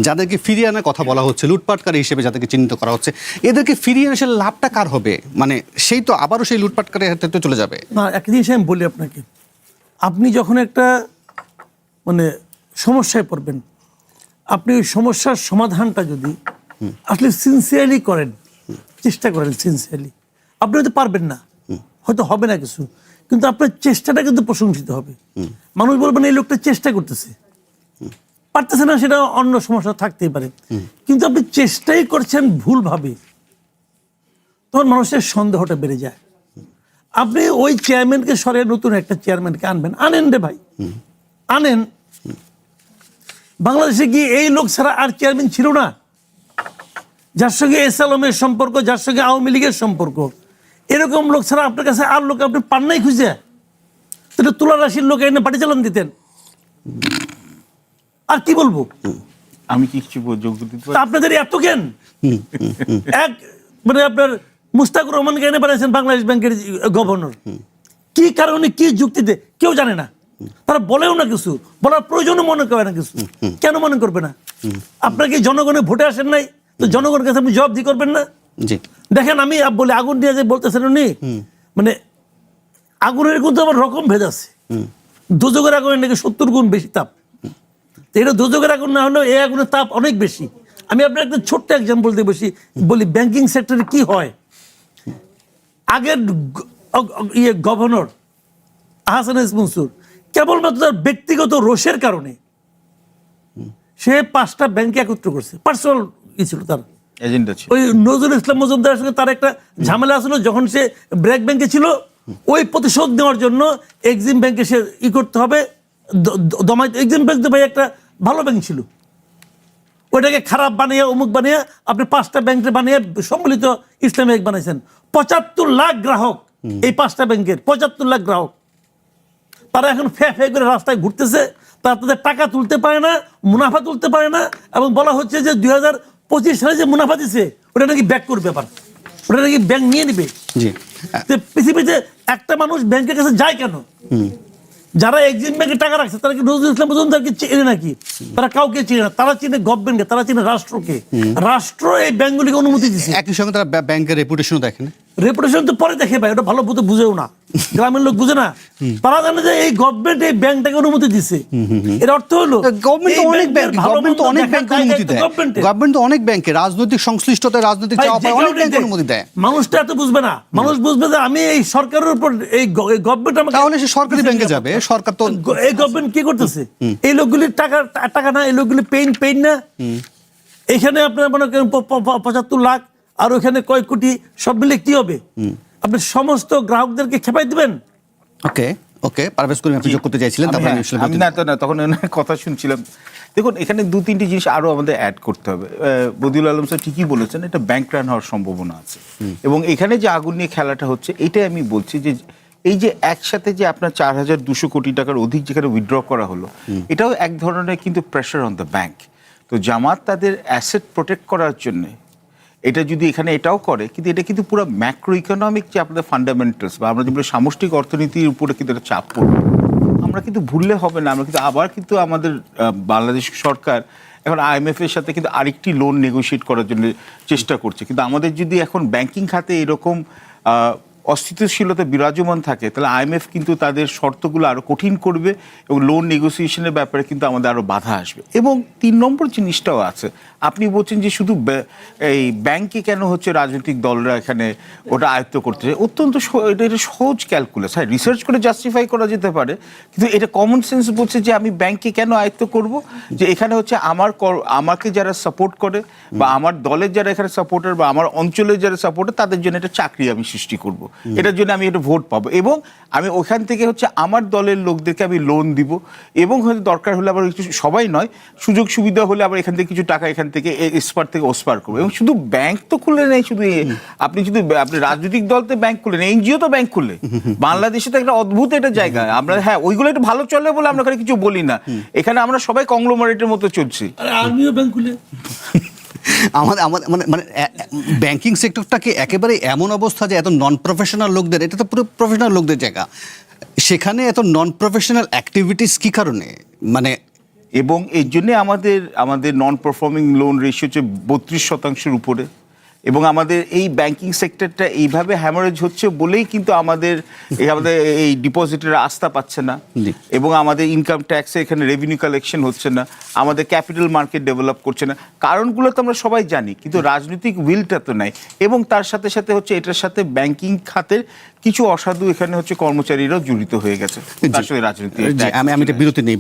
যাদেরকে ফিরিয়ে আনার কথা বলা হচ্ছে, লুটপাটকারী হিসেবে যাদেরকে চিহ্নিত করা হচ্ছে, এদেরকে ফিরিয়ে আনার লাভটা কার হবে? মানে সেই তো আবারও সেই লুটপাটকারীর হাতে তো চলে যাবে না। একটা জিনিস আমি বলি আপনাকে, আপনি যখন একটা মানে সমস্যায় পড়বেন, আপনি ওই সমস্যার সমাধানটা যদি আসলে সিনসিয়ারলি করেন, চেষ্টা করেন সিনসিয়ারলি, আপনি হয়তো পারবেন না, হয়তো হবে না কিছু, কিন্তু আপনার চেষ্টাটা কিন্তু প্রশংসিত হবে। মানুষ বলবেন এই লোকটা চেষ্টা করতেছে, পারতেছে না সেটা অন্য সমস্যা থাকতেই পারে, কিন্তু আপনি চেষ্টাই করছেন ভুলভাবে, তখন মানুষের সন্দেহটা বেড়ে যায়। আপনি ওই চেয়ারম্যানকে সরিয়ে নতুন একটা চেয়ারম্যানকে আনবেন, আনেন রে ভাই, আনেন। বাংলাদেশে কি এই লোক ছাড়া আর চেয়ারম্যান ছিল না? যার সঙ্গে এস আলমের সম্পর্ক, যার সঙ্গে আওয়ামী লীগের সম্পর্ক, এরকম লোক ছাড়া আপনার কাছে আর লোক আপনি পান নাই খুঁজে? তাহলে তুলা রাশির লোক এনে পাটি চালান দিতেন। আর কি বলবো আমি কি কিছু যোগ দিতে পারি? আপনাদের এত জ্ঞান, এক মানে আপনার মুস্তাকুর রহমানকে এনে বানিয়েছেন বাংলাদেশ ব্যাংকের গভর্নর, কি কারণে, কি যুক্তিতে কেউ জানে না, তারা বলেও না কিছু, বলার প্রয়োজনও মনে করে না কিছু। কেন মনে করবে না? আপনার কি জনগণের ভোটে আসেন নাই? তো জনগণের কাছে আপনি জবাবদিহি করবেন না? দেখেন, আমি বলে আগুন দিয়ে যে বলতেছেন উনি, মানে আগুনের কিন্তু আবার রকম ভেদ আছে। দোজকের আগুনের নাকি 70 গুণ বেশি তাপ। এটা দোজকের আগুন না হলেও এই আগুনের তাপ অনেক বেশি। আমি আপনার একটা ছোট্ট এক্সাম্পল দিয়ে বলি, ব্যাংকিং সেক্টরে কি হয়। আগের গভর্নর আহসান এস মনসুর কেবলমাত্র তার ব্যক্তিগত রোষের কারণে সে 5টা ব্যাংকে একত্র করছে, পার্সোনাল ছিল তার এজেন্ডা ছিল। ওই নজরুল ইসলাম মজুমদারের সঙ্গে তার একটা ঝামেলা ছিল যখন সে ব্র্যাক ব্যাংকে ছিল। ওই প্রতিশোধ নেওয়ার জন্য এক্সিম ব্যাংকে সে করতে হবে, দমাইতে। এক্সিম ব্যাংক তো ভাই একটা ভালো ব্যাংক ছিল, ওইটাকে খারাপ বানিয়ে অমুক বানিয়ে আপনি 5টা ব্যাংকে বানিয়ে সম্মিলিত ইসলামী ব্যাংক বানাইছেন। 75 লাখ গ্রাহক এই 5টা ব্যাংকের, 75 লাখ গ্রাহক। তারা এখন ফে করে রাস্তায় ঘুরতেছে, তারা তাদের টাকা তুলতে পারে না, মুনাফা তুলতে পারে না, এবং বলা হচ্ছে যে 2025 সালে যে মুনাফা দিছে ওটা নাকি ব্যাক করবে, ব্যাপার ওটা নাকি ব্যাংক নিয়ে নিবে। পৃথিবীতে একটা মানুষ ব্যাংকের কাছে যায় কেন? যারা এক্সিম ব্যাংকে টাকা রাখছে তারা কি নজরুল ইসলাম মজুমদারকে চেনে নাকি? তারা কাউকে চেনে না, তারা চিনে গভর্নমেন্টকে, তারা চিনে রাষ্ট্রকে। রাষ্ট্র এই ব্যাংকগুলিকে অনুমতি দিচ্ছে। একই সঙ্গে তারা ব্যাংকের রেপুটেশনও দেখেন। রেপুটেশন তো পরে দেখে ভাই, ওটা ভালো মতো বুঝেও না, গ্রামের লোক বুঝে না। তারা জানে যে এই গভর্নমেন্ট এই ব্যাংকটাকে অনুমতি দিচ্ছে। এর অর্থ হলো গভর্নমেন্ট তো অনেক ব্যাংক অনুমতি দেয়। গভর্নমেন্ট তো অনেক ব্যাংকে রাজনৈতিক সংশ্লিষ্টতা, রাজনৈতিক চাওয়া পায়, অনেক ব্যাংক অনুমতি দেয়। মানুষটা এত বুঝবে না। মানুষ বুঝবে যে আমি এই সরকারের উপর, এই গভর্নমেন্ট আমাকে, তাহলে সে সরকারি ব্যাংকে যাবে। সরকার তো, এই গভর্নমেন্ট কি করতেছে? এই লোকগুলির টাকা না, এই লোকগুলি পেইন না। এখানে আপনার মনে করেন 75 লাখ, আর ওখানে কয়েক কোটি, সব মিলে কি হবে? আপনি সমস্ত গ্রাহকদেরকে খেপাই দিবেন? ওকে পারভেজ করিম আপনি যোগ করতে চাইছিলেন। আমি না তখন কথা শুনছিলাম। দেখুন, এখানে 2-3টি জিনিস আরো আমাদের অ্যাড করতে হবে। বদিউল আলম স্যার ঠিকই বলেছেন, এটা ব্যাংক রান হওয়ার সম্ভাবনা আছে, এবং এখানে যে আগুন নিয়ে খেলাটা হচ্ছে, এটাই আমি বলছি যে এই যে একসাথে যে আপনার 4200 কোটি টাকার অধিক যেখানে উইথড্র করা হলো, এটাও এক ধরনের কিন্তু প্রেশার অন দ্য ব্যাংক। তো জামাত তাদের অ্যাসেট প্রোটেক্ট করার জন্য এটা যদি এখানে এটাও করে, কিন্তু এটা কিন্তু পুরো ম্যাক্রো ইকোনমিক যে আপনাদের ফান্ডামেন্টালস বা আমরা যেগুলো সামষ্টিক অর্থনীতির উপরে কিন্তু একটা চাপ পড়বে। আমরা কিন্তু ভুললে হবে না, আমরা কিন্তু আবার কিন্তু আমাদের বাংলাদেশ সরকার এখন IMF এর সাথে কিন্তু আরেকটি লোন নেগোশিয়েট করার জন্য চেষ্টা করছে। কিন্তু আমাদের যদি এখন ব্যাংকিং খাতে এরকম অস্থিতিশীলতা বিরাজমান থাকে, তাহলে IMF কিন্তু তাদের শর্তগুলো আরও কঠিন করবে, এবং লোন নেগোসিয়েশনের ব্যাপারে কিন্তু আমাদের আরও বাধা আসবে। এবং 3 নম্বর জিনিসটাও আছে, আপনি বলছেন যে শুধু এই ব্যাংকে কেন হচ্ছে রাজনৈতিক দলরা এখানে ওটা আয়ত্ত করতে চায়। অত্যন্ত এটা সহজ ক্যালকুলাস। হ্যাঁ, রিসার্চ করে জাস্টিফাই করা যেতে পারে, কিন্তু এটা কমন সেন্স বলছে যে আমি ব্যাংকে কেন আয়ত্ত করব? যে এখানে হচ্ছে আমাকে যারা সাপোর্ট করে, বা আমার দলের যারা এখানে সাপোর্টার, বা আমার অঞ্চলের যারা সাপোর্টার, তাদের জন্য একটা চাকরি আমি সৃষ্টি করব, এটার জন্য আমি একটা ভোট পাবো, এবং আমি ওখান থেকে হচ্ছে আমার দলের লোকদেরকে আমি লোন দিব, এবং হয়তো দরকার হলে আবার কিছু, সবাই নয়, সুযোগ সুবিধা হলে আবার এখান থেকে কিছু টাকা এখান থেকে এসপার থেকে ওসপার করবো। এবং শুধু ব্যাংক তো খুলে নেই, শুধু আপনি রাজনৈতিক দলতে ব্যাংক খুলে নেই, NGO তো ব্যাংক খুলে। বাংলাদেশে তো একটা অদ্ভুত একটা জায়গা। আমরা হ্যাঁ ওইগুলো একটু ভালো চলে বলে আমরা কিছু বলি না, এখানে আমরা সবাই কংগ্লোমারেটের মতো চলছি। আমিও ব্যাংক খুলে মানে ব্যাংকিং সেক্টরটাকে একেবারে এমন অবস্থা যে এত নন প্রফেশনাল লোকদের, এটা তো পুরো প্রফেশনাল লোকদের জায়গা, সেখানে এত নন প্রফেশনাল অ্যাক্টিভিটিস কি কারণে? মানে এবং এর জন্য আমাদের নন পারফর্মিং লোন রেশিও হচ্ছে 32% উপরে, এবং আমাদের এই ব্যাংকিং সেক্টরটা এইভাবে হ্যামারেজ হচ্ছে বলেই কিন্তু আমাদের এই ডিপোজিটের আস্থা পাচ্ছে না, জি। এবং আমাদের ইনকাম ট্যাক্সে এখানে রেভিনিউ কালেকশন হচ্ছে না, আমাদের ক্যাপিটাল মার্কেট ডেভেলপ করছে না। কারণগুলো তো আমরা সবাই জানি, কিন্তু রাজনৈতিক উইলটা তো নাই। এবং তার সাথে সাথে হচ্ছে এটার সাথে ব্যাংকিং খাতের কিছু অসাধু এখানে হচ্ছে কর্মচারীরাও জড়িত হয়ে গেছে, তার সাথে রাজনীতি। জি, আমি একটা বিরতি নেই।